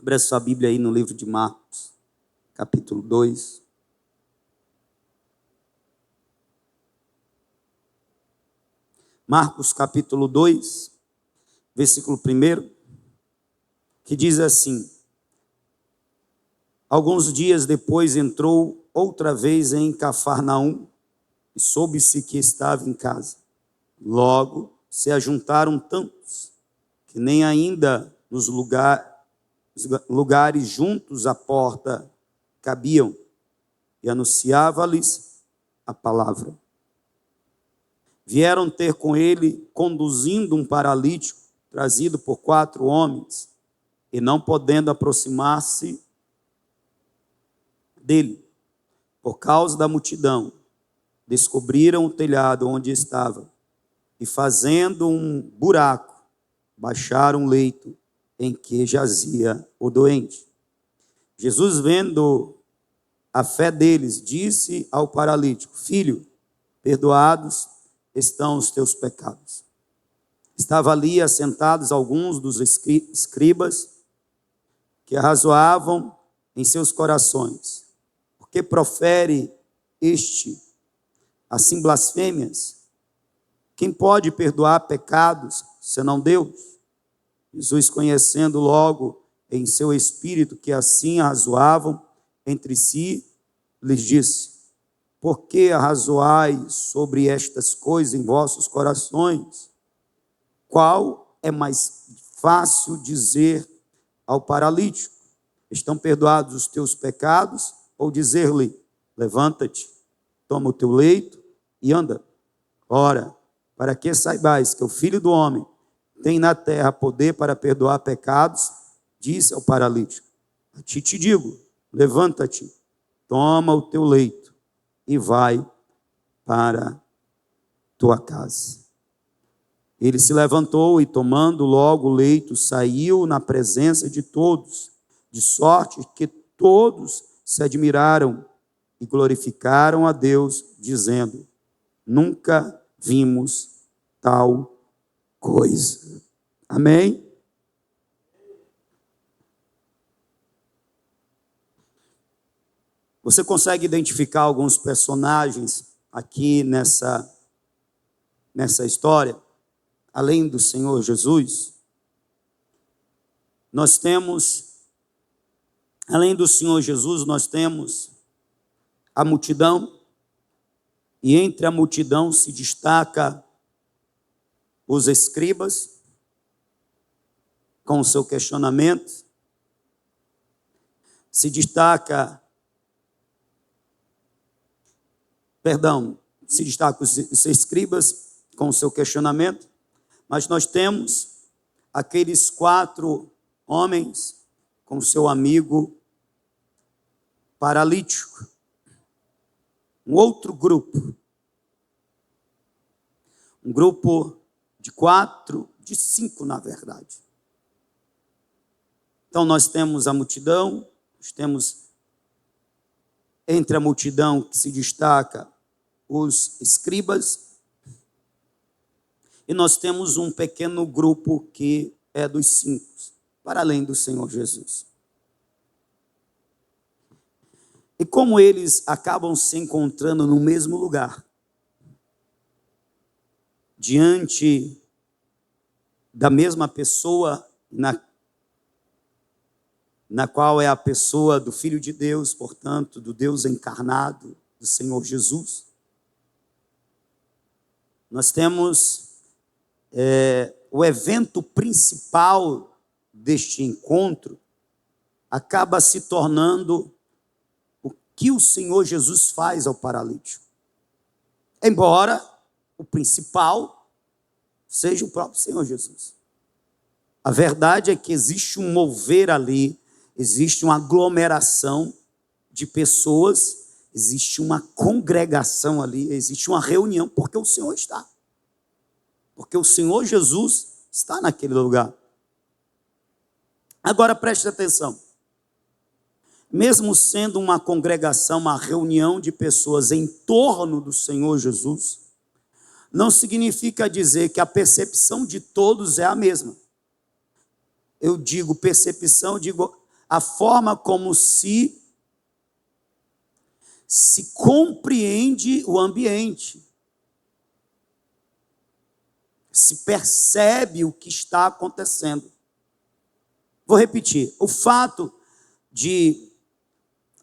Abra sua Bíblia aí no livro de Marcos, capítulo 2. Marcos, capítulo 2, versículo 1, que diz assim: Alguns dias depois entrou outra vez em Cafarnaum e soube-se que estava em casa. Logo se ajuntaram tantos que nem ainda nos lugares juntos à porta cabiam, e anunciava-lhes a palavra. Vieram ter com ele, conduzindo um paralítico, trazido por 4 homens, e não podendo aproximar-se dele, por causa da multidão, descobriram o telhado onde estava, e fazendo um buraco, baixaram o leito em que jazia o doente. Jesus, vendo a fé deles, disse ao paralítico: Filho, perdoados estão os teus pecados. Estavam ali assentados alguns dos escribas que arrazoavam em seus corações: por que profere este assim blasfêmias? Quem pode perdoar pecados senão Deus? Jesus, conhecendo logo em seu espírito que assim arrazoavam entre si, lhes disse: Por que arrazoais sobre estas coisas em vossos corações? Qual é mais fácil dizer ao paralítico: estão perdoados os teus pecados? Ou dizer-lhe: levanta-te, toma o teu leito e anda? Ora, para que saibais que o Filho do Homem tem na terra poder para perdoar pecados, disse ao paralítico: a ti te digo, levanta-te, toma o teu leito e vai para tua casa. Ele se levantou e, tomando logo o leito, saiu na presença de todos, de sorte que todos se admiraram e glorificaram a Deus, dizendo: nunca vimos tal coisa. Amém? Você consegue identificar alguns personagens aqui nessa história, além do Senhor Jesus? Nós temos, além do Senhor Jesus, nós temos a multidão, e entre a multidão se destaca os escribas, com o seu questionamento. Se destaca os escribas com o seu questionamento, mas nós temos aqueles 4 homens com seu amigo paralítico. Um outro grupo, um grupo de 4, de 5 na verdade. Então nós temos a multidão, nós temos entre a multidão que se destaca os escribas, e nós temos um pequeno grupo que é dos 5, para além do Senhor Jesus. E como eles acabam se encontrando no mesmo lugar, diante da mesma pessoa, na qual é a pessoa do Filho de Deus, portanto, do Deus encarnado, do Senhor Jesus, nós temos o evento principal deste encontro, acaba se tornando o que o Senhor Jesus faz ao paralítico. Embora o principal seja o próprio Senhor Jesus. A verdade é que existe um mover ali, existe uma aglomeração de pessoas, existe uma congregação ali, existe uma reunião, porque o Senhor está. Porque o Senhor Jesus está naquele lugar. Agora preste atenção. Mesmo sendo uma congregação, uma reunião de pessoas em torno do Senhor Jesus, não significa dizer que a percepção de todos é a mesma. Eu digo percepção, digo a forma como se compreende o ambiente, se percebe o que está acontecendo. Vou repetir, o fato de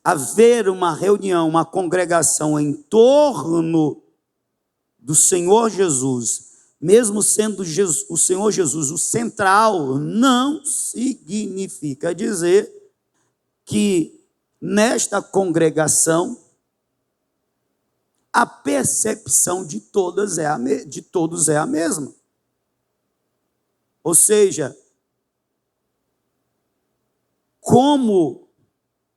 haver uma reunião, uma congregação em torno do Senhor Jesus, mesmo sendo o Senhor Jesus o central, não significa dizer que nesta congregação a percepção de todos é a mesma. Ou seja, como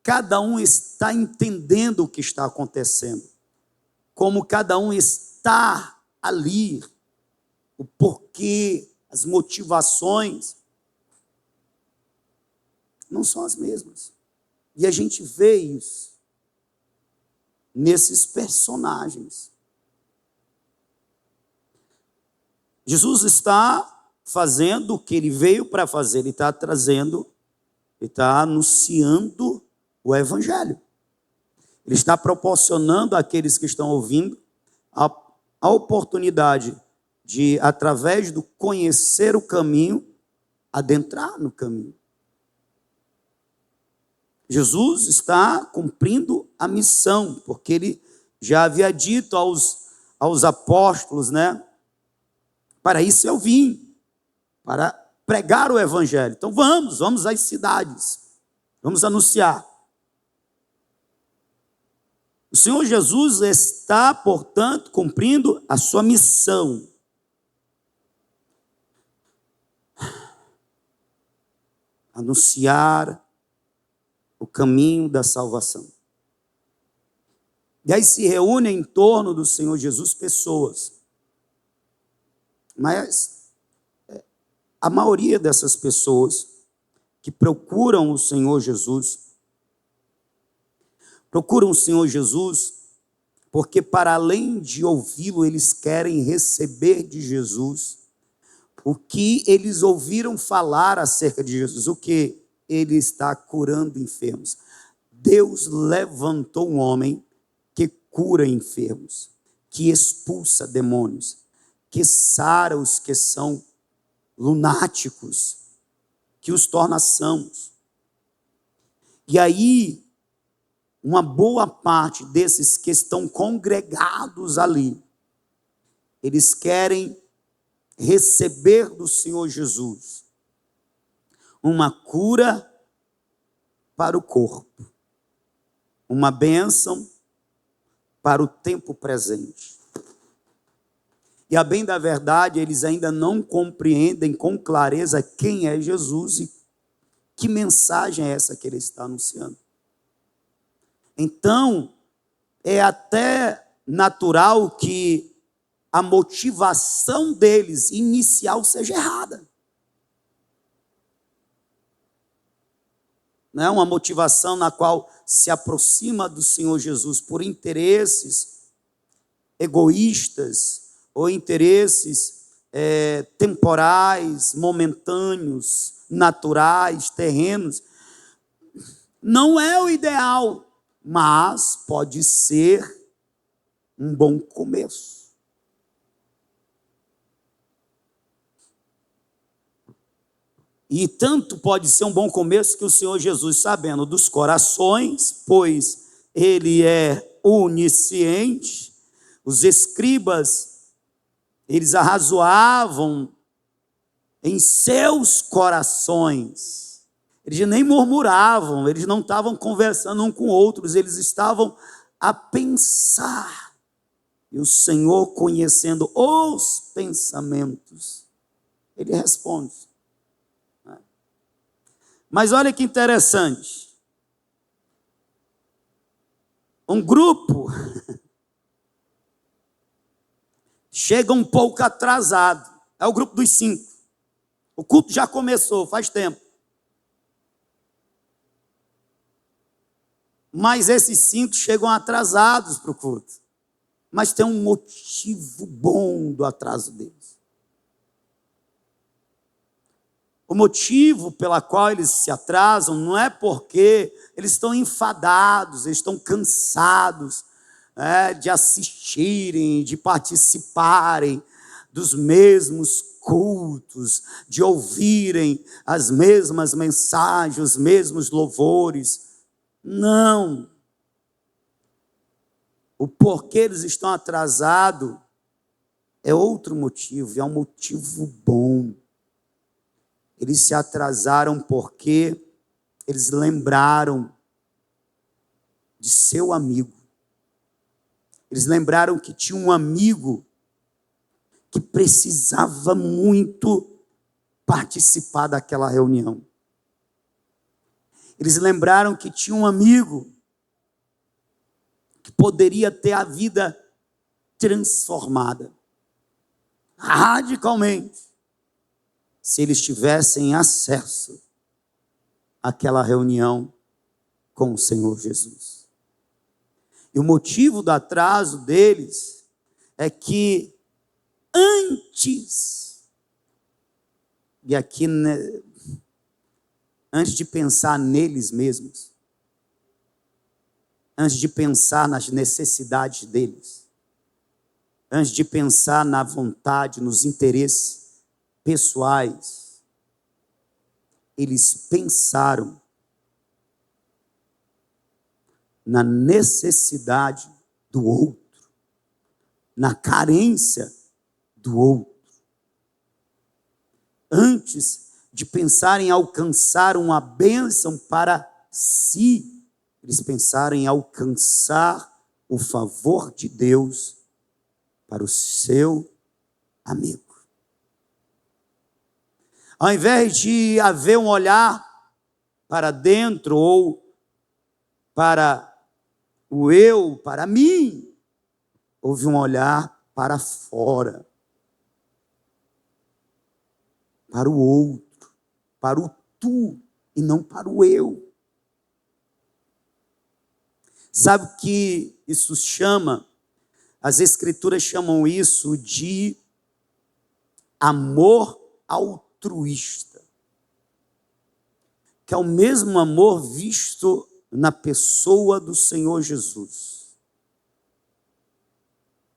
cada um está entendendo o que está acontecendo, como cada um está ali, o porquê, as motivações, não são as mesmas. E a gente vê isso nesses personagens. Jesus está fazendo o que ele veio para fazer, ele está trazendo, ele está anunciando o Evangelho. Ele está proporcionando àqueles que estão ouvindo a oportunidade de, através do conhecer o caminho, adentrar no caminho. Jesus está cumprindo a missão, porque ele já havia dito aos apóstolos, né? Para isso eu vim, para pregar o Evangelho. Então vamos às cidades, vamos anunciar. O Senhor Jesus está, portanto, cumprindo a sua missão. Anunciar o caminho da salvação. E aí se reúnem em torno do Senhor Jesus pessoas. Mas a maioria dessas pessoas que procuram o Senhor Jesus, porque para além de ouvi-lo, eles querem receber de Jesus o que eles ouviram falar acerca de Jesus, o que ele está curando enfermos. Deus levantou um homem que cura enfermos, que expulsa demônios, que sara os que são lunáticos, que os torna sãos. E aí, uma boa parte desses que estão congregados ali, eles querem receber do Senhor Jesus uma cura para o corpo, uma bênção para o tempo presente. E a bem da verdade, eles ainda não compreendem com clareza quem é Jesus e que mensagem é essa que ele está anunciando. Então, é até natural que a motivação deles inicial seja errada. Não é uma motivação na qual se aproxima do Senhor Jesus por interesses egoístas ou interesses temporais, momentâneos, naturais, terrenos. Não é o ideal, mas pode ser um bom começo. E tanto pode ser um bom começo que o Senhor Jesus, sabendo dos corações, pois ele é onisciente, os escribas, eles arrazoavam em seus corações, eles nem murmuravam, eles não estavam conversando um com outros, eles estavam a pensar. E o Senhor, conhecendo os pensamentos, ele responde. Mas olha que interessante. Um grupo chega um pouco atrasado. É o grupo dos 5. O culto já começou, faz tempo. Mas esses 5 chegam atrasados para o culto. Mas tem um motivo bom do atraso deles. O motivo pela qual eles se atrasam não é porque eles estão enfadados, eles estão cansados de assistirem, de participarem dos mesmos cultos, de ouvirem as mesmas mensagens, os mesmos louvores. Não. O porquê eles estão atrasados é outro motivo, é um motivo bom. Eles se atrasaram porque eles lembraram de seu amigo. Eles lembraram que tinha um amigo que precisava muito participar daquela reunião. Eles lembraram que tinha um amigo que poderia ter a vida transformada radicalmente se eles tivessem acesso àquela reunião com o Senhor Jesus. E o motivo do atraso deles é que antes de pensar neles mesmos, antes de pensar nas necessidades deles, antes de pensar na vontade, nos interesses pessoais, eles pensaram na necessidade do outro, na carência do outro. Antes de pensar em alcançar uma bênção para si, eles pensaram em alcançar o favor de Deus para o seu amigo. Ao invés de haver um olhar para dentro ou para o eu, para mim, houve um olhar para fora, para o outro, para o tu e não para o eu. Sabe o que isso chama? As Escrituras chamam isso de amor altruísta, que é o mesmo amor visto na pessoa do Senhor Jesus.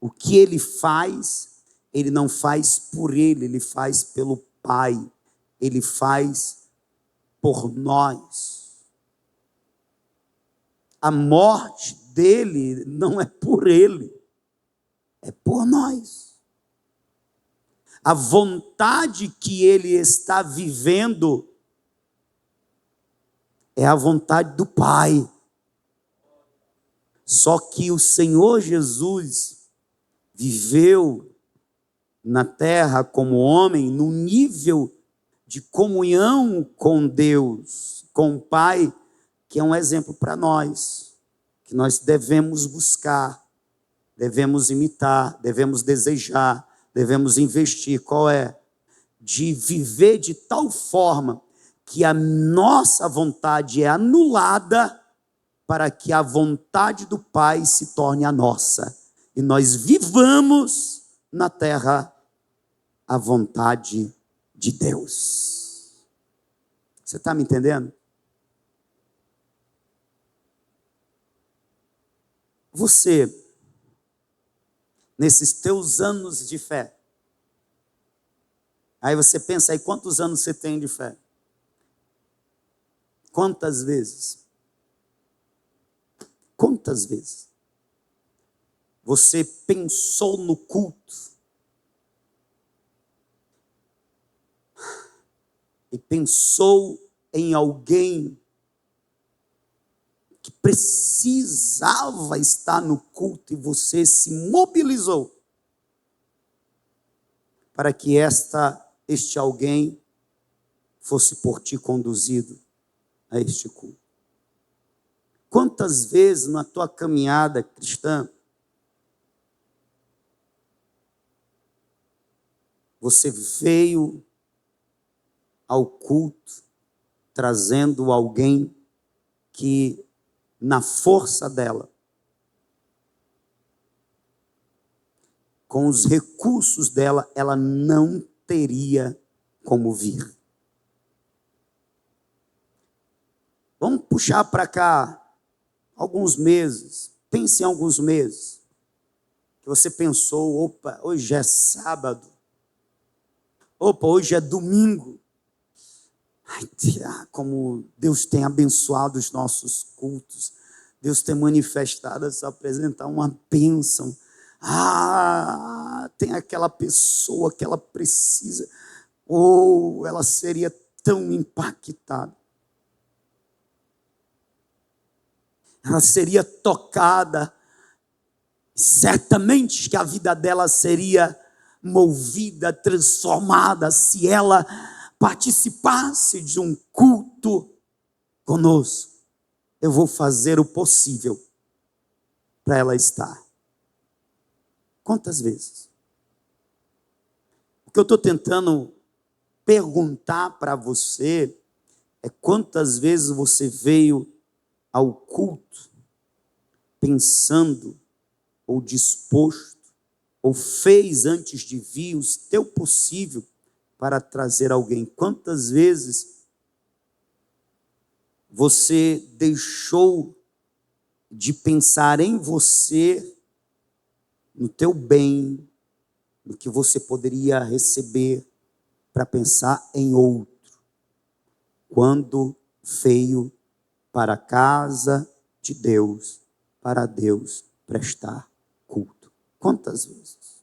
O que ele faz, ele não faz por ele, ele faz pelo Pai, ele faz por nós. A morte dele não é por ele, é por nós. A vontade que ele está vivendo é a vontade do Pai. Só que o Senhor Jesus viveu na terra como homem no nível de comunhão com Deus, com o Pai, que é um exemplo para nós, que nós devemos buscar, devemos imitar, devemos desejar, devemos investir. Qual é? De viver de tal forma que a nossa vontade é anulada para que a vontade do Pai se torne a nossa. E nós vivamos na terra a vontade de Deus. Você está me entendendo? Você, nesses teus anos de fé, aí você pensa aí, quantos anos você tem de fé? Quantas vezes você pensou no culto e pensou em alguém que precisava estar no culto e você se mobilizou para que este alguém fosse por ti conduzido a este culto? Quantas vezes na tua caminhada cristã você veio ao culto trazendo alguém que, na força dela, com os recursos dela, ela não teria como vir? Vamos puxar para cá alguns meses. Pense em alguns meses que você pensou: opa, hoje é sábado. Opa, hoje é domingo. Ai, como Deus tem abençoado os nossos cultos. Deus tem manifestado, a apresentar uma bênção. Tem aquela pessoa que ela precisa, ou ela seria tão impactada. Ela seria tocada, certamente que a vida dela seria movida, transformada, se ela participasse de um culto conosco. Eu vou fazer o possível para ela estar. Quantas vezes? O que eu estou tentando perguntar para você é: quantas vezes você veio ao culto pensando ou disposto ou fez antes de vir o teu possível para trazer alguém? Quantas vezes você deixou de pensar em você, no teu bem, no que você poderia receber, para pensar em outro, quando veio para a casa de Deus, para Deus prestar culto? Quantas vezes?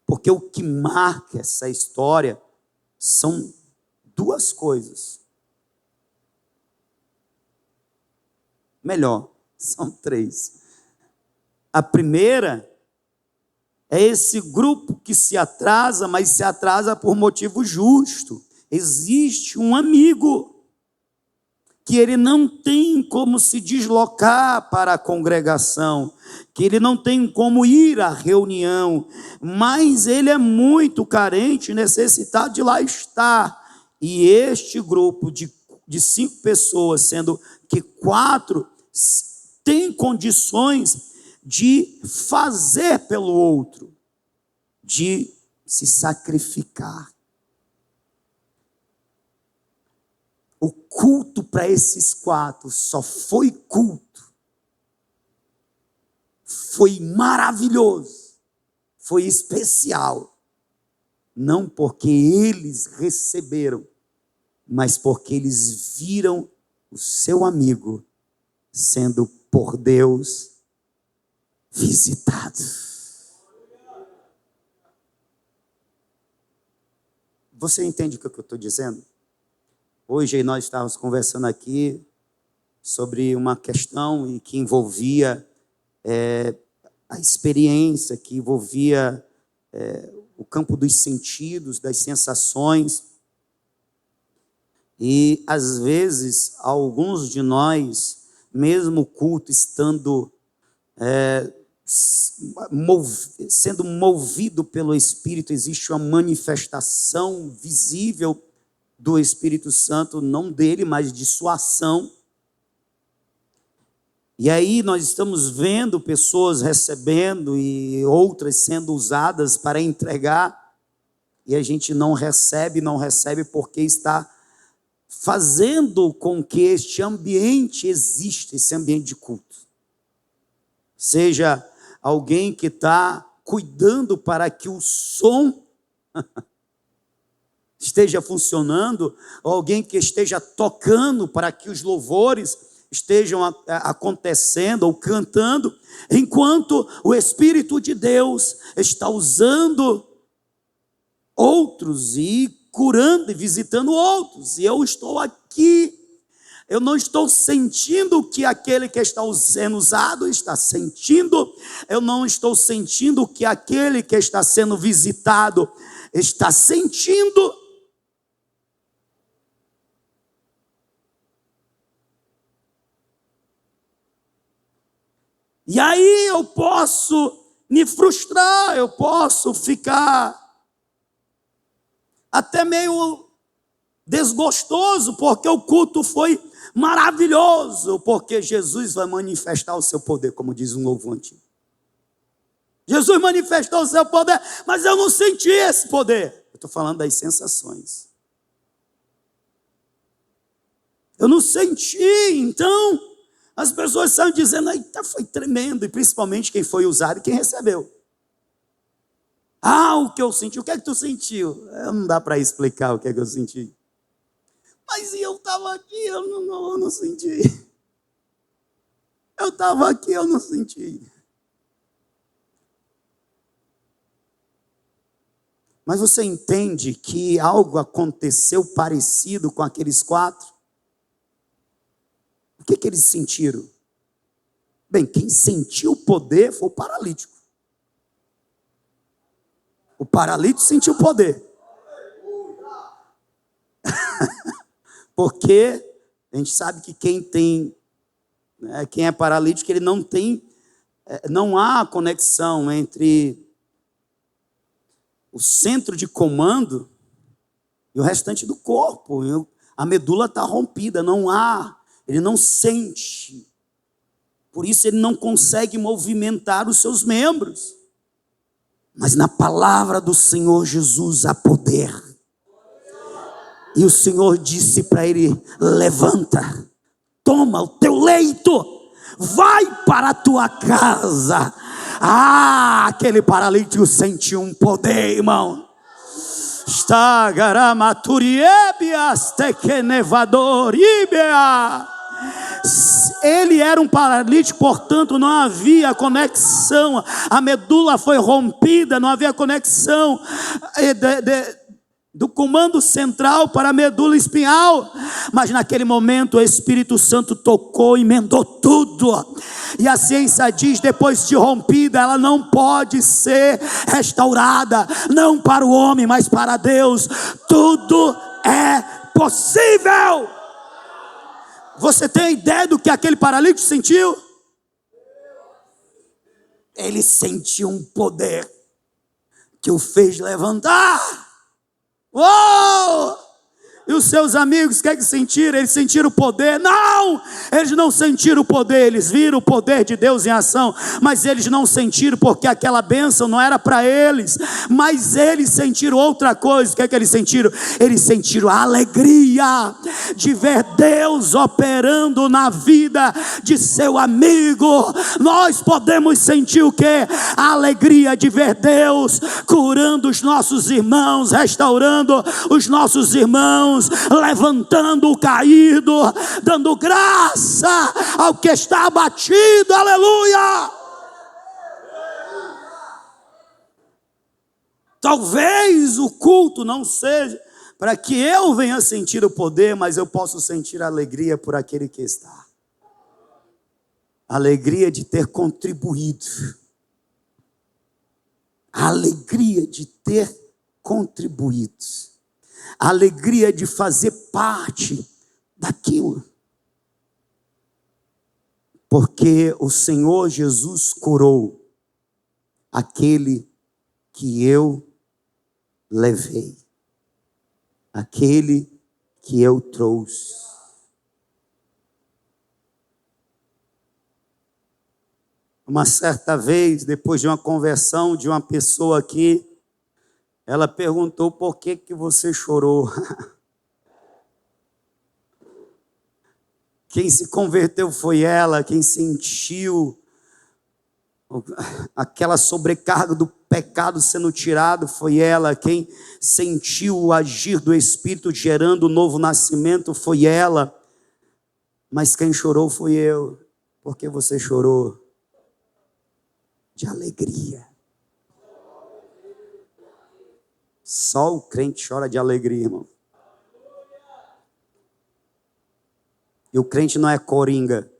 Porque o que marca essa história são duas coisas. Melhor, são três. A primeira é esse grupo que se atrasa, mas se atrasa por motivo justo. Existe um amigo que ele não tem como se deslocar para a congregação, que ele não tem como ir à reunião, mas ele é muito carente, necessitado de lá estar. E este grupo de 5 pessoas, sendo que 4 têm condições de fazer pelo outro, de se sacrificar. O culto para esses 4 só foi culto, foi maravilhoso, foi especial, não porque eles receberam, mas porque eles viram o seu amigo sendo por Deus visitado. Você entende o que eu estou dizendo? Hoje nós estávamos conversando aqui sobre uma questão que envolvia a experiência, que envolvia o campo dos sentidos, das sensações. E, às vezes, alguns de nós, mesmo o culto estando sendo movido pelo Espírito, existe uma manifestação visível do Espírito Santo, não dele, mas de sua ação. E aí nós estamos vendo pessoas recebendo e outras sendo usadas para entregar, e a gente não recebe porque está fazendo com que este ambiente exista, esse ambiente de culto. Seja alguém que está cuidando para que o som esteja funcionando, ou alguém que esteja tocando para que os louvores estejam acontecendo ou cantando, enquanto o Espírito de Deus está usando outros e curando e visitando outros. E eu estou aqui, eu não estou sentindo o que aquele que está sendo usado está sentindo, eu não estou sentindo o que aquele que está sendo visitado está sentindo. E aí eu posso me frustrar, eu posso ficar até meio desgostoso, porque o culto foi maravilhoso, porque Jesus vai manifestar o seu poder, como diz um louvor antigo. Jesus manifestou o seu poder, mas eu não senti esse poder. Eu estou falando das sensações. Eu não senti, então as pessoas saem dizendo, eita, foi tremendo, e principalmente quem foi usado e quem recebeu. O que eu senti, o que é que tu sentiu? Não dá para explicar o que é que eu senti. Mas eu estava aqui, eu não senti. Eu estava aqui, eu não senti. Mas você entende que algo aconteceu parecido com aqueles 4? O que eles sentiram? Bem, quem sentiu o poder foi o paralítico. O paralítico sentiu o poder. Porque a gente sabe que quem é paralítico, ele não tem, não há conexão entre o centro de comando e o restante do corpo. A medula está rompida, ele não sente. Por isso ele não consegue movimentar os seus membros. Mas na palavra do Senhor Jesus há poder. E o Senhor disse para ele, levanta, toma o teu leito, vai para a tua casa. Aquele paralítico sentiu um poder, irmão. Ele era um paralítico, portanto não havia conexão. A medula foi rompida, não havia conexão do comando central para a medula espinhal. Mas naquele momento o Espírito Santo tocou e emendou tudo. E a ciência diz, depois de rompida, ela não pode ser restaurada, não para o homem, mas para Deus. Tudo é possível. Você tem ideia do que aquele paralítico sentiu? Ele sentiu um poder que o fez levantar. E os seus amigos, o que é que sentiram? Eles sentiram o poder? Não! Eles não sentiram o poder, eles viram o poder de Deus em ação, mas eles não sentiram porque aquela bênção não era para eles, mas eles sentiram outra coisa. O que é que eles sentiram? Eles sentiram a alegria de ver Deus operando na vida de seu amigo. Nós podemos sentir o quê? A alegria de ver Deus curando os nossos irmãos, restaurando os nossos irmãos, levantando o caído, dando graça ao que está abatido. Aleluia! Talvez o culto não seja para que eu venha sentir o poder, mas eu posso sentir a alegria por aquele que está. A alegria de ter contribuído. A alegria de ter contribuído. A alegria de fazer parte daquilo. Porque o Senhor Jesus curou aquele que eu levei, aquele que eu trouxe. Uma certa vez, depois de uma conversão de uma pessoa aqui, ela perguntou, por que você chorou? Quem se converteu foi ela, quem sentiu aquela sobrecarga do pecado sendo tirado foi ela, quem sentiu o agir do Espírito gerando o novo nascimento foi ela, mas quem chorou foi eu. Por que você chorou? De alegria. Só o crente chora de alegria, irmão. E o crente não é coringa.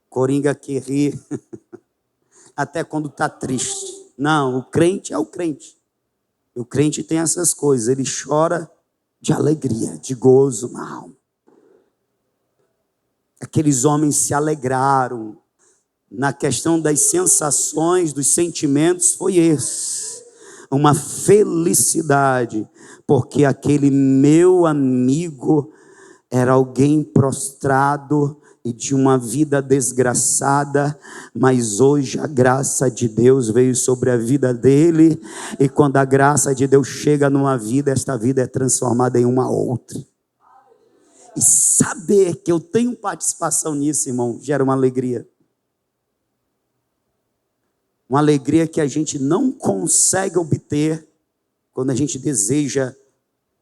Coringa que ri até quando está triste. Não, o crente é o crente. O crente tem essas coisas. Ele chora de alegria, de gozo na alma. Aqueles homens se alegraram. Na questão das sensações, dos sentimentos, foi esse. Uma felicidade, porque aquele meu amigo era alguém prostrado e de uma vida desgraçada, mas hoje a graça de Deus veio sobre a vida dele, e quando a graça de Deus chega numa vida, esta vida é transformada em uma outra. E saber que eu tenho participação nisso, irmão, gera uma alegria. Uma alegria que a gente não consegue obter quando a gente deseja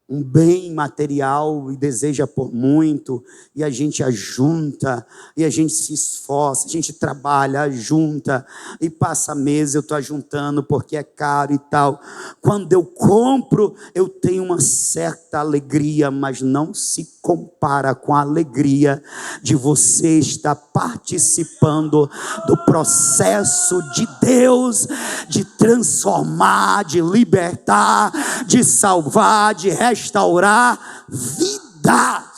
um bem material e deseja por muito, e a gente ajunta, e a gente se esforça, a gente trabalha, ajunta, e passa meses eu estou ajuntando porque é caro e tal. Quando eu compro, eu tenho uma certa alegria, mas não se compara com a alegria de você estar participando do processo de Deus, de transformar, de libertar, de salvar, de restaurar vidas.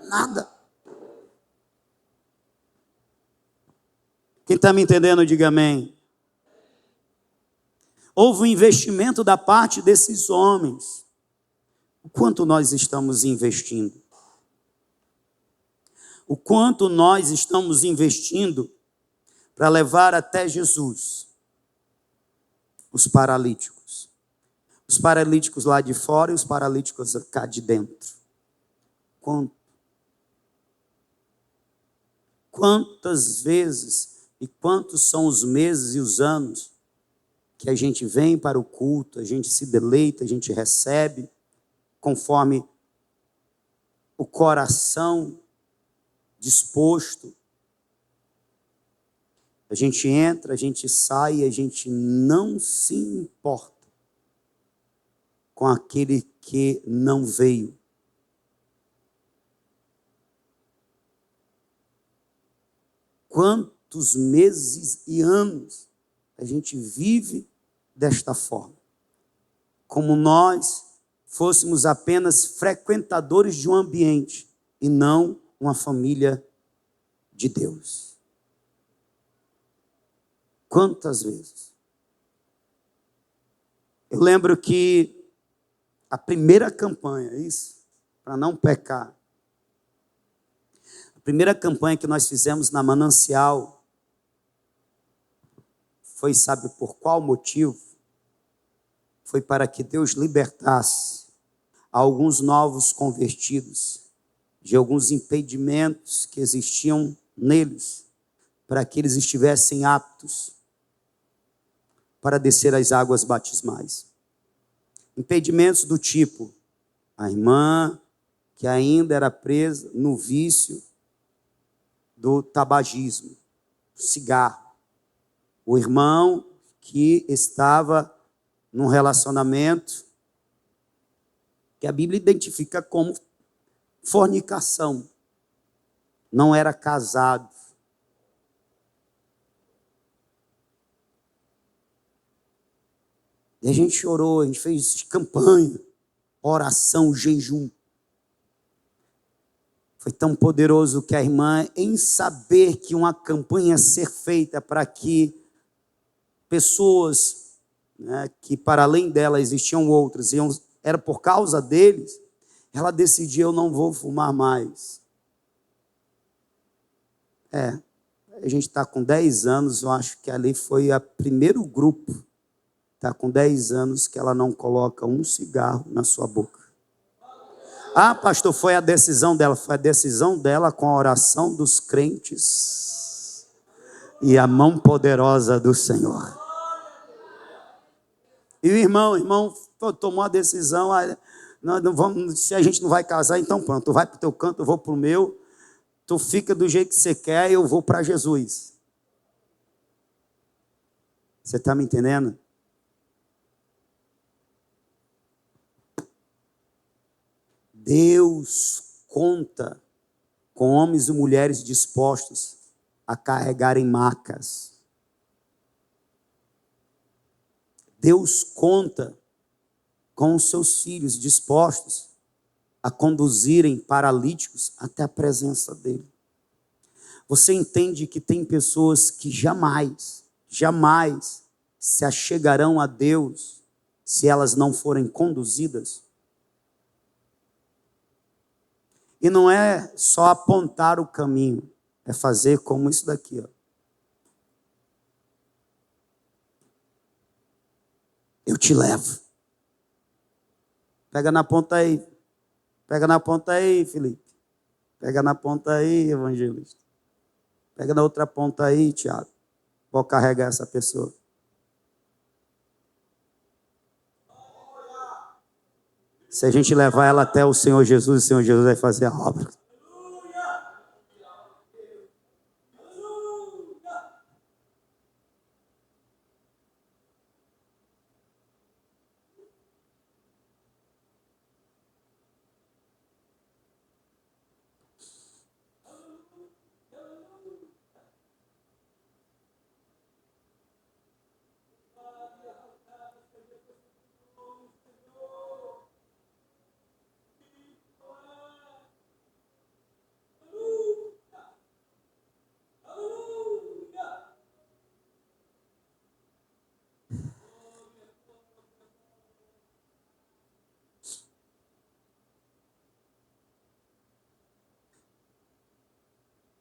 Nada. Quem está me entendendo, diga amém. Houve um investimento da parte desses homens. O quanto nós estamos investindo? O quanto nós estamos investindo para levar até Jesus os paralíticos? Os paralíticos lá de fora e os paralíticos cá de dentro. Quantas vezes e quantos são os meses e os anos que a gente vem para o culto, a gente se deleita, a gente recebe conforme o coração disposto. A gente entra, a gente sai, a gente não se importa com aquele que não veio. Quantos meses e anos a gente vive desta forma? Como nós fôssemos apenas frequentadores de um ambiente e não uma família de Deus. Quantas vezes? Eu lembro que a primeira campanha, isso, para não pecar, a primeira campanha que nós fizemos na Manancial foi, sabe por qual motivo? Foi para que Deus libertasse alguns novos convertidos de alguns impedimentos que existiam neles, para que eles estivessem aptos para descer as águas batismais. Impedimentos do tipo, a irmã que ainda era presa no vício do tabagismo, do cigarro. O irmão que estava num relacionamento que a Bíblia identifica como fornicação. Não era casado. E a gente chorou, a gente fez campanha, oração, jejum. Foi tão poderoso que a irmã, em saber que uma campanha ia ser feita para que pessoas, né, que para além dela existiam outras, era por causa deles, ela decidiu: eu não vou fumar mais. A gente está com 10 anos, eu acho que ali foi o primeiro grupo. Está com 10 anos que ela não coloca um cigarro na sua boca. Ah, pastor, foi a decisão dela. Foi a decisão dela com a oração dos crentes e a mão poderosa do Senhor. E o irmão tomou a decisão. Não vamos, se a gente não vai casar, então pronto, tu vai para o teu canto, eu vou para o meu. Tu fica do jeito que você quer, eu vou para Jesus. Você está me entendendo? Deus conta com homens e mulheres dispostos a carregarem macas. Deus conta com os seus filhos dispostos a conduzirem paralíticos até a presença dele. Você entende que tem pessoas que jamais se achegarão a Deus se elas não forem conduzidas? E não é só apontar o caminho, é fazer como isso daqui, ó. Eu te levo. Pega na ponta aí. Pega na ponta aí, Felipe. Pega na ponta aí, evangelista. Pega na outra ponta aí, Tiago. Vou carregar essa pessoa. Se a gente levar ela até o Senhor Jesus, o Senhor Jesus vai fazer a obra.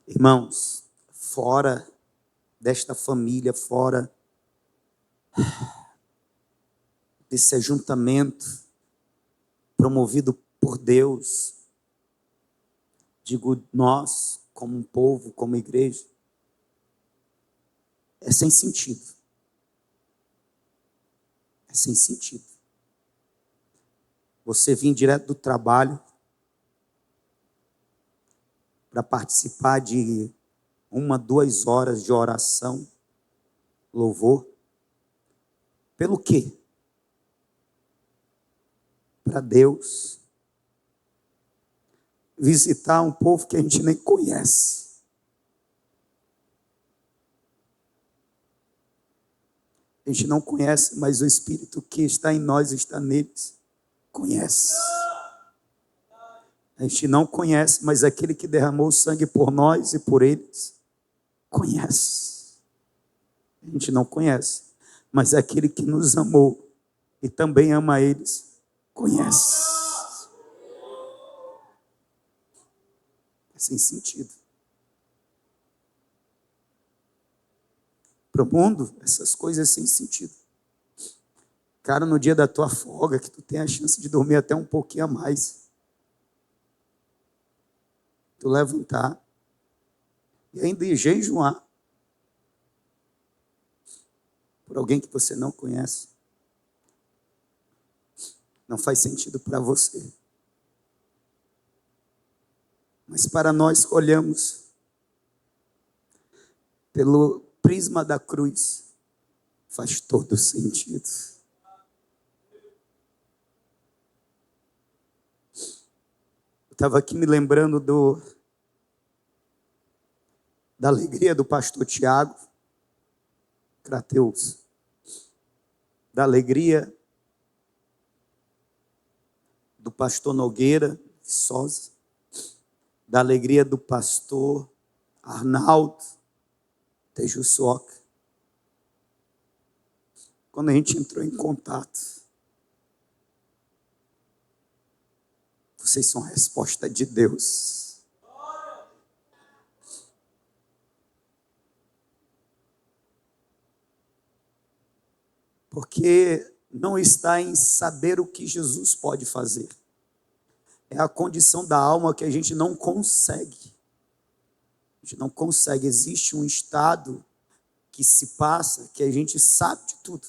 Irmãos, fora desta família, fora desse ajuntamento promovido por Deus, digo nós, como um povo, como igreja, é sem sentido. É sem sentido. Você vir direto do trabalho para participar de 1, 2 horas de oração, louvor. Pelo quê? Para Deus visitar um povo que a gente nem conhece. A gente não conhece, mas o Espírito que está em nós, está neles, conhece. A gente não conhece, mas aquele que derramou o sangue por nós e por eles, conhece. A gente não conhece, mas aquele que nos amou e também ama eles, conhece. É sem sentido. Para o mundo, essas coisas sem sentido. Cara, no dia da tua folga, que tu tem a chance de dormir até um pouquinho a mais, tu levantar e ainda jejuar por alguém que você não conhece, não faz sentido para você. Mas para nós que olhamos pelo prisma da cruz, faz todo sentido. Eu estava aqui me lembrando da alegria do pastor Tiago Crateus, da alegria do pastor Nogueira Viçosa, da alegria do pastor Arnaldo Tejussoca. Quando a gente entrou em contato, vocês são a resposta de Deus. Porque não está em saber o que Jesus pode fazer. É a condição da alma que a gente não consegue. A gente não consegue. Existe um estado que se passa, que a gente sabe de tudo.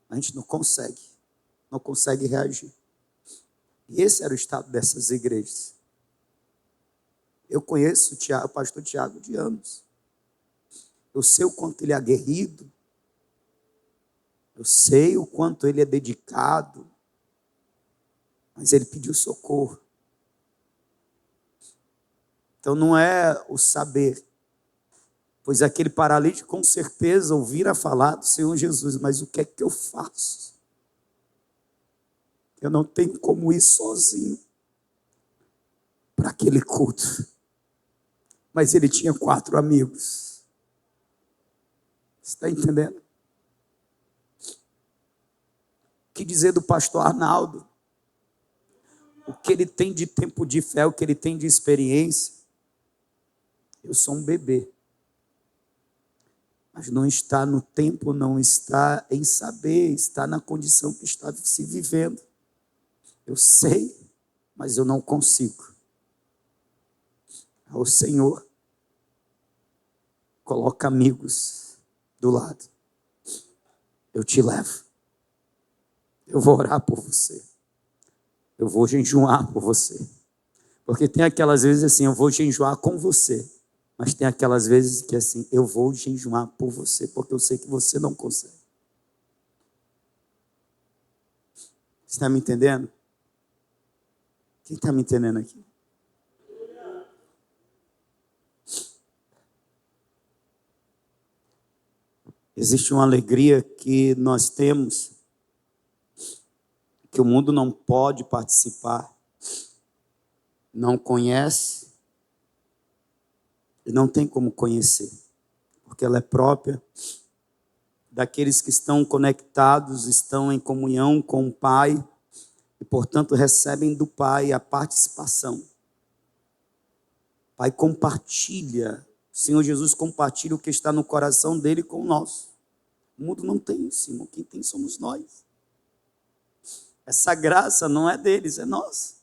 A gente não consegue reagir. E esse era o estado dessas igrejas. Eu conheço o pastor Tiago de anos. Eu sei o quanto ele é aguerrido. Eu sei o quanto ele é dedicado. Mas ele pediu socorro. Então não é o saber. Pois aquele paralítico com certeza ouvira falar do Senhor Jesus. Mas o que é que eu faço? Eu não tenho como ir sozinho para aquele culto. Mas ele tinha 4 amigos. Você está entendendo? O que dizer do pastor Arnaldo? O que ele tem de tempo de fé, o que ele tem de experiência. Eu sou um bebê. Mas não está no tempo, não está em saber, está na condição que está se vivendo. Eu sei mas eu não consigo. O Senhor coloca amigos do lado. Eu te levo. Eu vou orar por você. Eu vou jejuar por você. Porque tem aquelas vezes assim, eu vou jejuar com você. Mas tem aquelas vezes que assim, eu vou jejuar por você, porque eu sei que você não consegue. Você está me entendendo? Quem está me entendendo aqui? Existe uma alegria que nós temos, que o mundo não pode participar, não conhece e não tem como conhecer, porque ela é própria daqueles que estão conectados, estão em comunhão com o Pai e, portanto, recebem do Pai a participação. O Pai compartilha, o Senhor Jesus compartilha o que está no coração dele com o nosso. O mundo não tem isso, irmão. Quem tem somos nós. Essa graça não é deles, é nossa.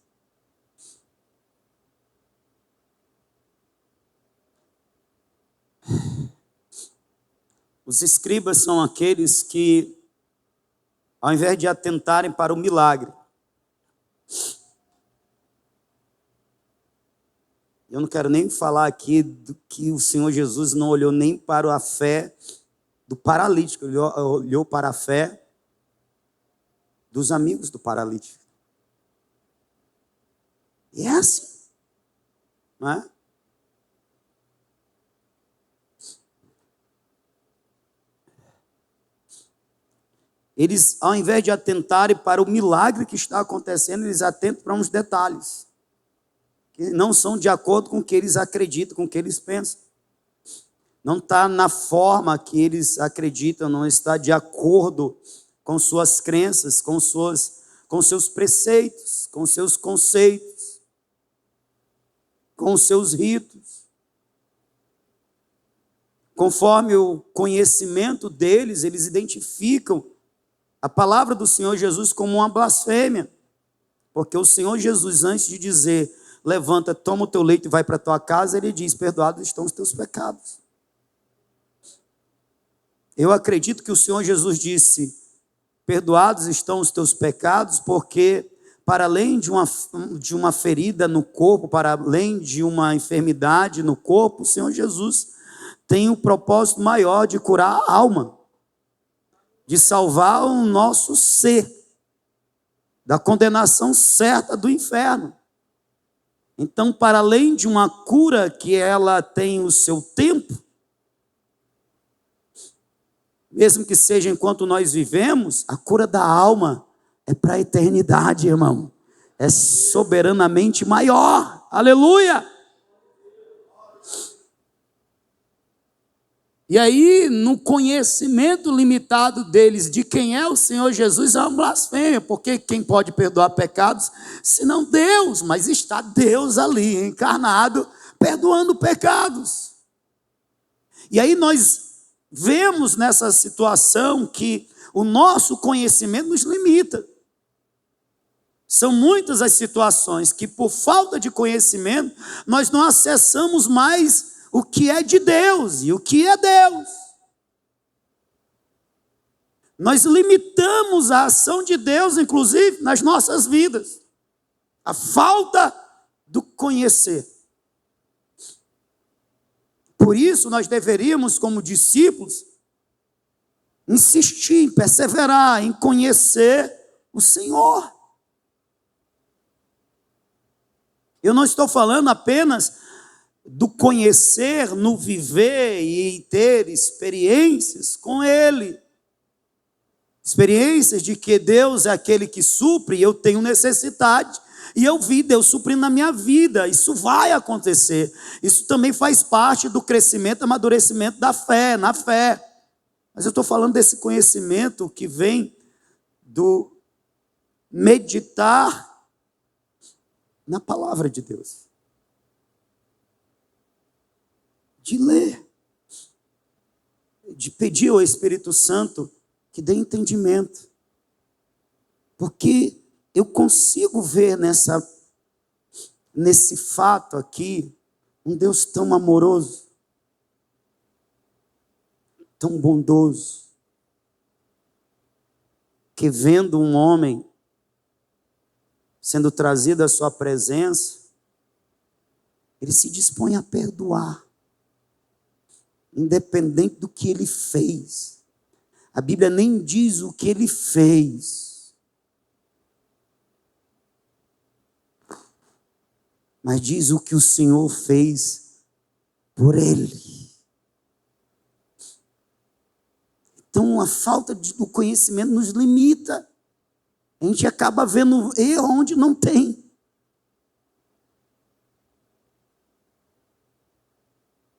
Os escribas são aqueles que, ao invés de atentarem para o milagre, eu não quero nem falar aqui do que o Senhor Jesus não olhou nem para a fé do paralítico, olhou para a fé dos amigos do paralítico. E é assim, não é? Eles, ao invés de atentarem para o milagre que está acontecendo, eles atentam para uns detalhes que não são de acordo com o que eles acreditam, com o que eles pensam. Não está na forma que eles acreditam, não está de acordo com suas crenças, com seus preceitos, com seus conceitos, com os seus ritos. Conforme o conhecimento deles, eles identificam a palavra do Senhor Jesus como uma blasfêmia. Porque o Senhor Jesus, antes de dizer, levanta, toma o teu leito e vai para a tua casa, ele diz, perdoados estão os teus pecados. Eu acredito que o Senhor Jesus disse, perdoados estão os teus pecados, porque para além de uma ferida no corpo, para além de uma enfermidade no corpo, o Senhor Jesus tem um propósito maior de curar a alma, de salvar o nosso ser da condenação certa do inferno. Então, para além de uma cura que ela tem o seu tempo, mesmo que seja enquanto nós vivemos, a cura da alma é para a eternidade, irmão. É soberanamente maior. Aleluia! E aí, no conhecimento limitado deles de quem é o Senhor Jesus, é uma blasfêmia, porque quem pode perdoar pecados, senão Deus, mas está Deus ali, encarnado, perdoando pecados. E aí nós vemos nessa situação que o nosso conhecimento nos limita. São muitas as situações que, por falta de conhecimento, nós não acessamos mais o que é de Deus e o que é Deus. Nós limitamos a ação de Deus, inclusive, nas nossas vidas. A falta do conhecer. Por isso, nós deveríamos, como discípulos, insistir, perseverar em conhecer o Senhor. Eu não estou falando apenas do conhecer no viver e ter experiências com Ele. Experiências de que Deus é aquele que supre e eu tenho necessidade. E eu vi Deus suprindo na minha vida. Isso vai acontecer. Isso também faz parte do crescimento, amadurecimento da fé, na fé. Mas eu estou falando desse conhecimento que vem do meditar na palavra de Deus. De ler. De pedir ao Espírito Santo que dê entendimento. Porque eu consigo ver nessa nesse fato aqui, um Deus tão amoroso, tão bondoso, que vendo um homem sendo trazido à sua presença, ele se dispõe a perdoar, independente do que ele fez. A Bíblia nem diz o que ele fez, mas diz o que o Senhor fez por ele. Então, a falta do conhecimento nos limita. A gente acaba vendo erro onde não tem.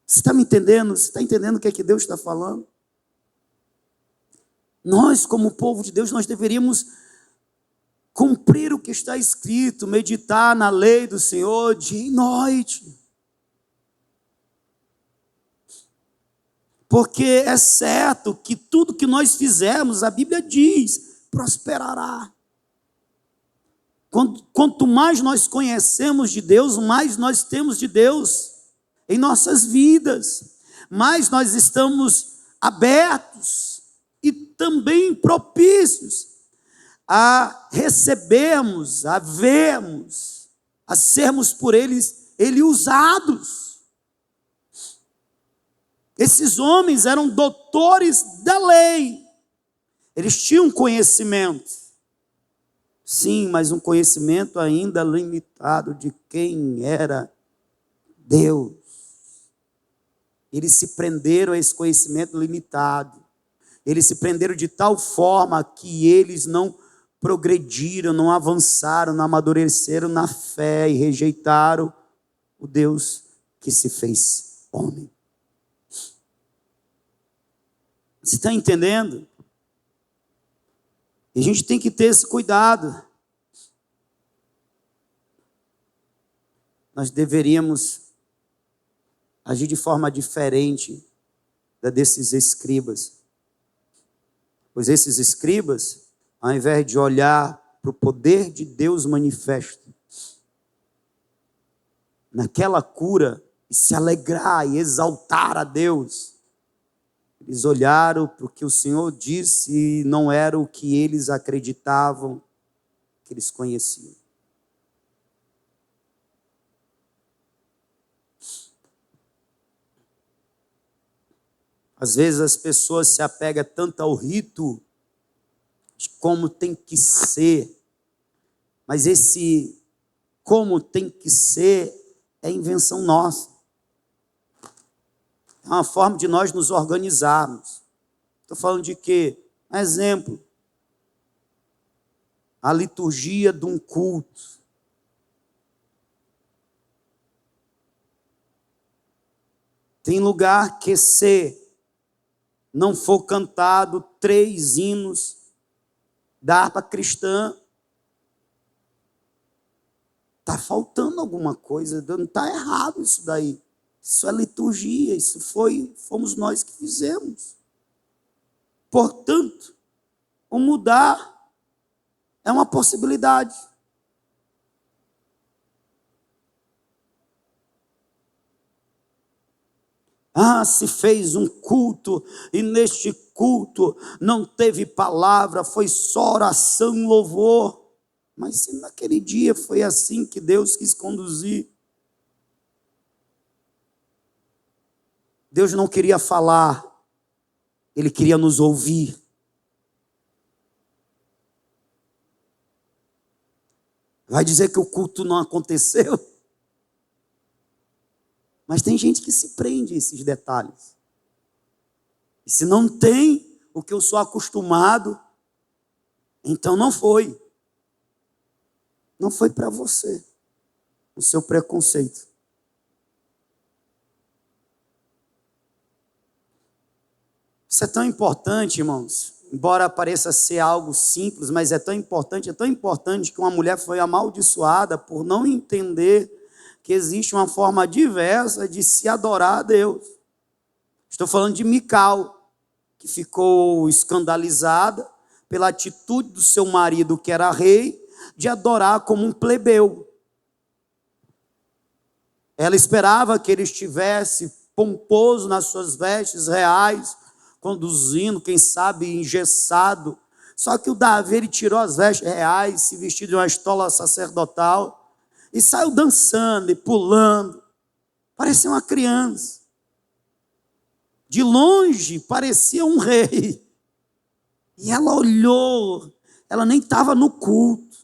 Você está me entendendo? Você está entendendo o que é que Deus está falando? Nós, como povo de Deus, nós deveríamos cumprir o que está escrito, meditar na lei do Senhor dia e noite. Porque é certo que tudo que nós fizermos, a Bíblia diz, prosperará. Quanto mais nós conhecemos de Deus, mais nós temos de Deus em nossas vidas, mais nós estamos abertos e também propícios a recebermos, a vermos, a sermos por Ele usados. Esses homens eram doutores da lei, eles tinham conhecimento, sim, mas um conhecimento ainda limitado de quem era Deus. Eles se prenderam a esse conhecimento limitado, eles se prenderam de tal forma que eles não progrediram, não avançaram, não amadureceram na fé e rejeitaram o Deus que se fez homem. Você está entendendo? E a gente tem que ter esse cuidado. Nós deveríamos agir de forma diferente da desses escribas. Pois esses escribas, ao invés de olhar para o poder de Deus manifesto, naquela cura, e se alegrar e exaltar a Deus, eles olharam para o que o Senhor disse e não era o que eles acreditavam que eles conheciam. Às vezes as pessoas se apegam tanto ao rito de como tem que ser, mas esse como tem que ser é invenção nossa. É uma forma de nós nos organizarmos. Estou falando de quê? Um exemplo. A liturgia de um culto. Tem lugar que se não for cantado 3 hinos da harpa cristã, está faltando alguma coisa, não está errado isso daí. Isso é liturgia, fomos nós que fizemos. Portanto, o mudar é uma possibilidade. Se fez um culto e neste culto não teve palavra, foi só oração, louvor. Mas se naquele dia foi assim que Deus quis conduzir, Deus não queria falar, Ele queria nos ouvir. Vai dizer que o culto não aconteceu? Mas tem gente que se prende a esses detalhes. E se não tem o que eu sou acostumado, então não foi. Não foi para você, o seu preconceito. Isso é tão importante, irmãos, embora pareça ser algo simples, mas é tão importante que uma mulher foi amaldiçoada por não entender que existe uma forma diversa de se adorar a Deus. Estou falando de Mical, que ficou escandalizada pela atitude do seu marido, que era rei, de adorar como um plebeu. Ela esperava que ele estivesse pomposo nas suas vestes reais, conduzindo, quem sabe, engessado. Só que o Davi, ele tirou as vestes reais, se vestiu de uma estola sacerdotal e saiu dançando e pulando. Parecia uma criança. De longe, parecia um rei. E ela olhou, ela nem estava no culto.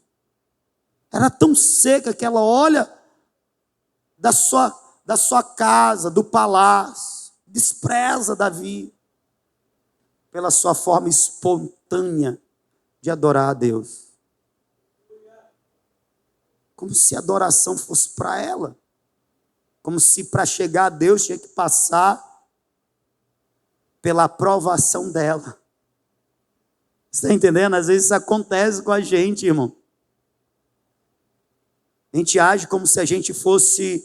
Era tão seca que ela olha da sua casa, do palácio, despreza Davi pela sua forma espontânea de adorar a Deus. Como se a adoração fosse para ela. Como se para chegar a Deus tinha que passar pela aprovação dela. Você está entendendo? Às vezes isso acontece com a gente, irmão. A gente age como se a gente fosse,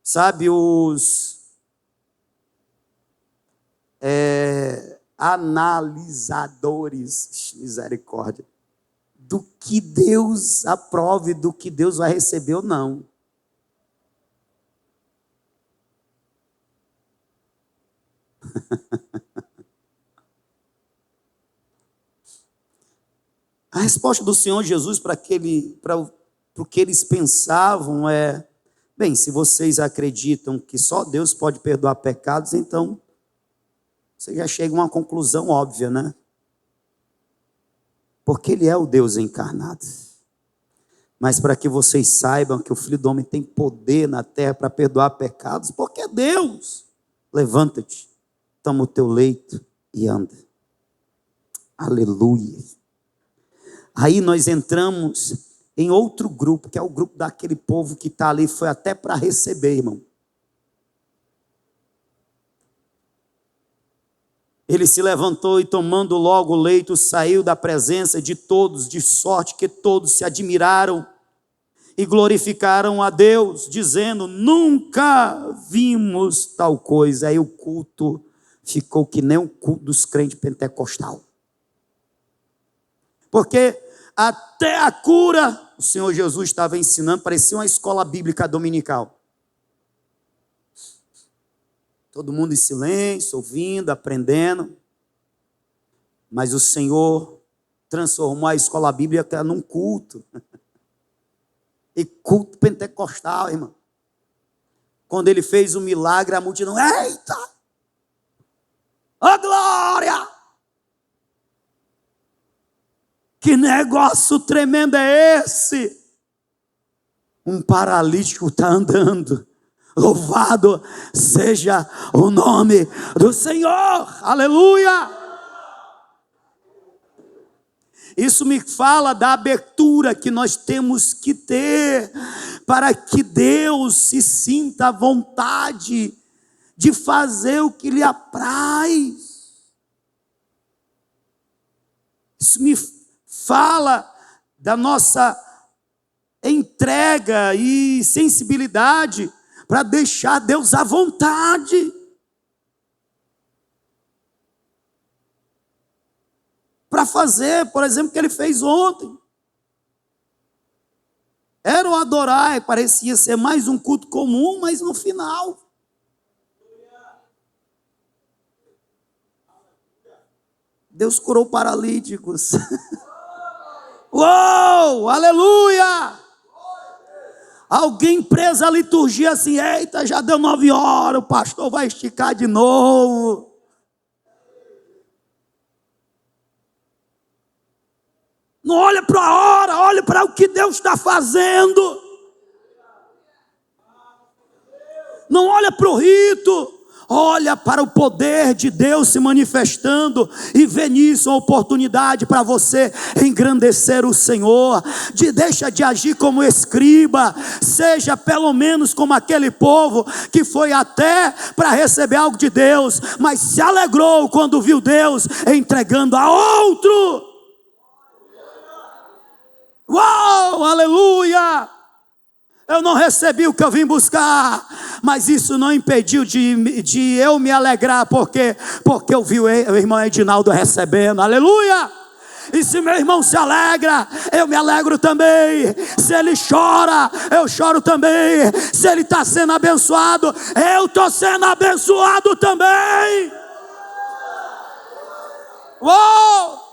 sabe, os analisadores, misericórdia, do que Deus aprove, do que Deus vai receber ou não. A resposta do Senhor Jesus para o que eles pensavam é: bem, se vocês acreditam que só Deus pode perdoar pecados, então você já chega a uma conclusão óbvia, né? Porque Ele é o Deus encarnado. Mas para que vocês saibam que o Filho do Homem tem poder na terra para perdoar pecados, porque é Deus. Levanta-te, toma o teu leito e anda. Aleluia. Aí nós entramos em outro grupo, que é o grupo daquele povo que está ali, foi até para receber, irmão. Ele se levantou e, tomando logo o leito, saiu da presença de todos, de sorte que todos se admiraram e glorificaram a Deus, dizendo: nunca vimos tal coisa. Aí o culto ficou que nem o culto dos crentes pentecostal. Porque até a cura o Senhor Jesus estava ensinando, parecia uma escola bíblica dominical. Todo mundo em silêncio, ouvindo, aprendendo. Mas o Senhor transformou a escola bíblica num culto. E culto pentecostal, irmão. Quando ele fez o milagre, a multidão: eita! Ó glória! Que negócio tremendo é esse? Um paralítico está andando. Louvado seja o nome do Senhor. Aleluia! Isso me fala da abertura que nós temos que ter para que Deus se sinta à vontade de fazer o que lhe apraz. Isso me fala da nossa entrega e sensibilidade para deixar Deus à vontade. Para fazer, por exemplo, o que ele fez ontem. Era o adorar, parecia ser mais um culto comum, mas no final Deus curou paralíticos. Uou, aleluia! Alguém preso à liturgia assim: eita, já deu 9 horas, o pastor vai esticar de novo. Não olha para a hora, olha para o que Deus está fazendo. Não olha para o rito, olha para o poder de Deus se manifestando e vê nisso uma oportunidade para você engrandecer o Senhor. Deixa de agir como escriba, seja pelo menos como aquele povo que foi até para receber algo de Deus, mas se alegrou quando viu Deus entregando a outro. Uau, aleluia! Eu não recebi o que eu vim buscar, mas isso não impediu de eu me alegrar, porque eu vi o irmão Edinaldo recebendo, aleluia! E se meu irmão se alegra, eu me alegro também. Se ele chora, eu choro também. Se ele está sendo abençoado, eu estou sendo abençoado também. Uou!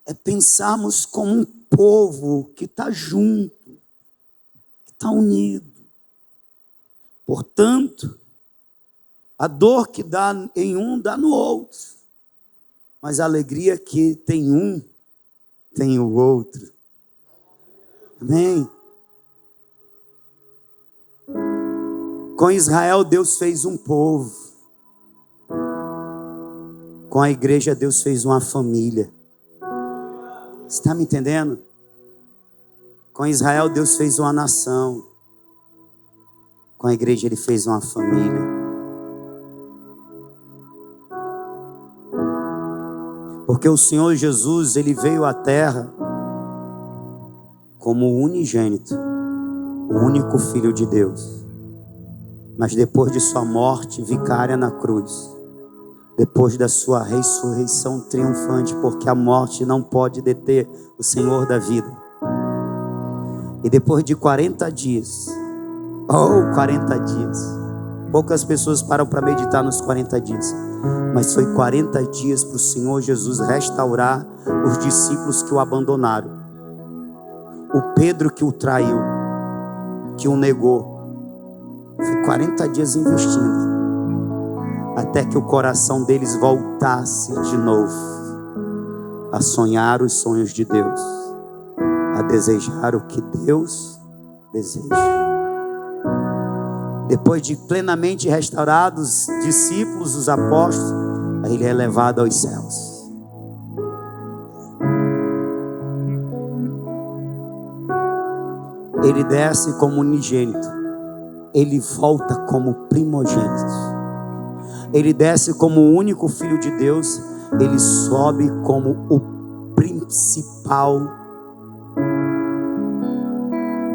É pensarmos como um povo que está junto, que está unido. Portanto, a dor que dá em um, dá no outro. Mas a alegria que tem um, tem o outro. Amém? Com Israel, Deus fez um povo. Com a igreja, Deus fez uma família. Você está me entendendo? Com Israel, Deus fez uma nação. Com a igreja, Ele fez uma família. Porque o Senhor Jesus, Ele veio à terra como o unigênito, o único Filho de Deus. Mas depois de sua morte vicária na cruz, depois da sua ressurreição triunfante, porque a morte não pode deter o Senhor da vida. E depois de 40 dias, 40 dias, poucas pessoas param para meditar nos 40 dias, mas foi 40 dias para o Senhor Jesus restaurar os discípulos que o abandonaram. O Pedro que o traiu, que o negou, foi 40 dias investindo, até que o coração deles voltasse de novo a sonhar os sonhos de Deus, a desejar o que Deus deseja. Depois de plenamente restaurados, os discípulos, os apóstolos, ele é levado aos céus. Ele desce como unigênito, ele volta como primogênito. Ele desce como o único Filho de Deus, ele sobe como o principal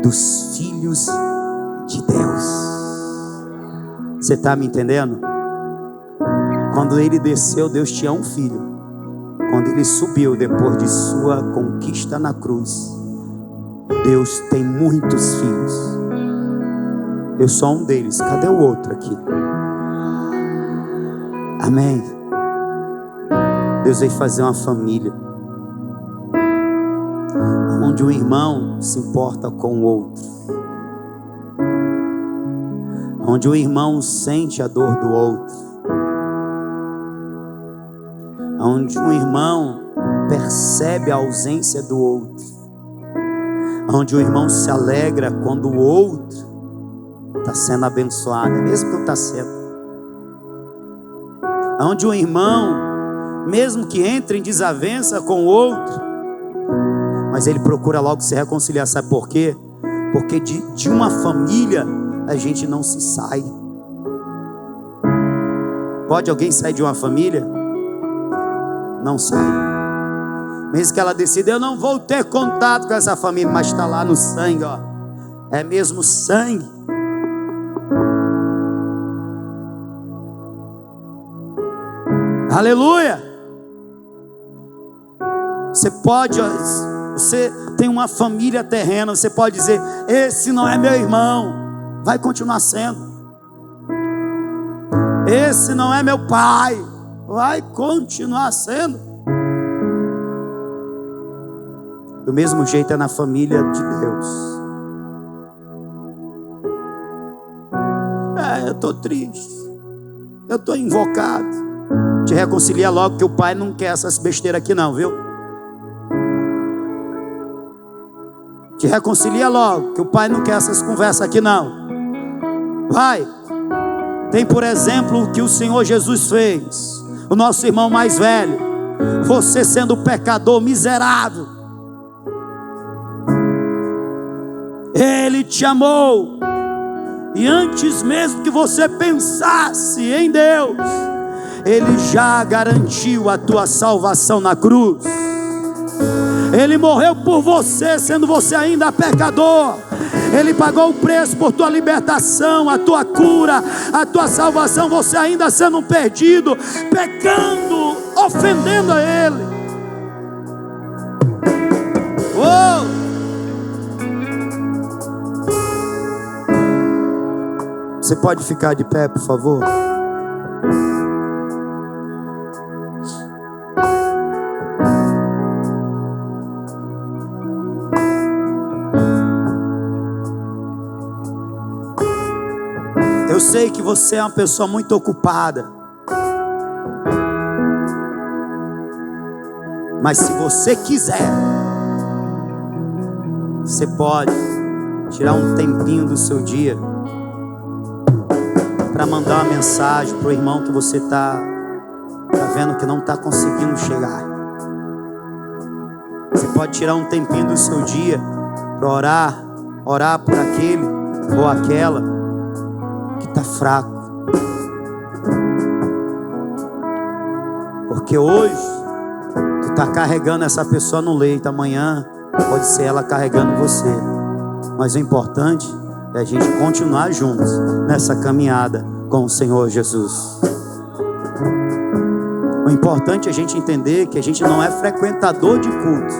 dos filhos de Deus. Você está me entendendo? Quando ele desceu, Deus tinha um filho. Quando ele subiu, depois de sua conquista na cruz, Deus tem muitos filhos. Eu sou um deles. Cadê o outro aqui? Amém. Deus veio fazer uma família onde o irmão se importa com o outro, onde o irmão sente a dor do outro, onde um irmão percebe a ausência do outro, onde o irmão se alegra quando o outro está sendo abençoado, é mesmo que eu está sendo. Onde um irmão, mesmo que entre em desavença com o outro, mas ele procura logo se reconciliar. Sabe por quê? Porque de uma família a gente não se sai. Pode alguém sair de uma família? Não sai. Mesmo que ela decida, eu não vou ter contato com essa família, mas está lá no sangue, ó. É mesmo sangue. Aleluia. Você tem uma família terrena, você pode dizer, esse não é meu irmão, vai continuar sendo. Esse não é meu pai, vai continuar sendo. Do mesmo jeito é na família de Deus. Eu estou triste, eu estou invocado. Te reconcilia logo, que o pai não quer essas besteiras aqui não, viu? Te reconcilia logo, que o pai não quer essas conversas aqui não. Vai. Tem, por exemplo, o que o Senhor Jesus fez. O nosso irmão mais velho, você sendo pecador miserável, Ele te amou. E antes mesmo que você pensasse em Deus, Ele já garantiu a tua salvação na cruz. Ele morreu por você, sendo você ainda pecador. Ele pagou o preço por tua libertação, a tua cura, a tua salvação. Você ainda sendo um perdido, pecando ofendendo a Ele. Oh! Você pode ficar de pé, por favor? Eu sei que você é uma pessoa muito ocupada, mas se você quiser, você pode tirar um tempinho do seu dia para mandar uma mensagem para o irmão que você tá vendo que não está conseguindo chegar. Você pode tirar um tempinho do seu dia para orar por aquele ou aquela que está fraco. Porque hoje tu está carregando essa pessoa no leito, amanhã pode ser ela carregando você. Mas o importante é a gente continuar juntos nessa caminhada com o Senhor Jesus. O importante é a gente entender que a gente não é frequentador de culto,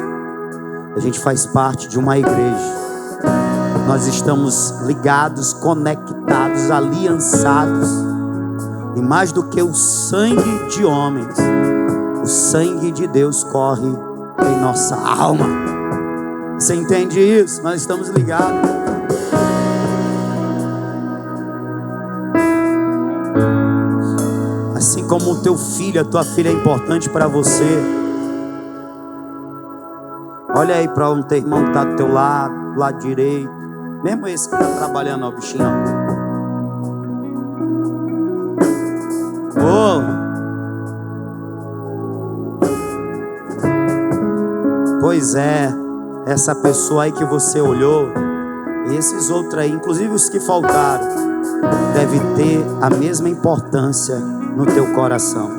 a gente faz parte de uma igreja. Nós estamos ligados, conectados, aliançados. E mais do que o sangue de homens, o sangue de Deus corre em nossa alma. Você entende isso? Nós estamos ligados. Assim como o teu filho, a tua filha é importante para você. Olha aí para um teu irmão que está do teu lado, do lado direito. Mesmo esse que está trabalhando, ó, bichinho. Oh. Pois é, essa pessoa aí que você olhou, e esses outros aí, inclusive os que faltaram, deve ter a mesma importância no teu coração.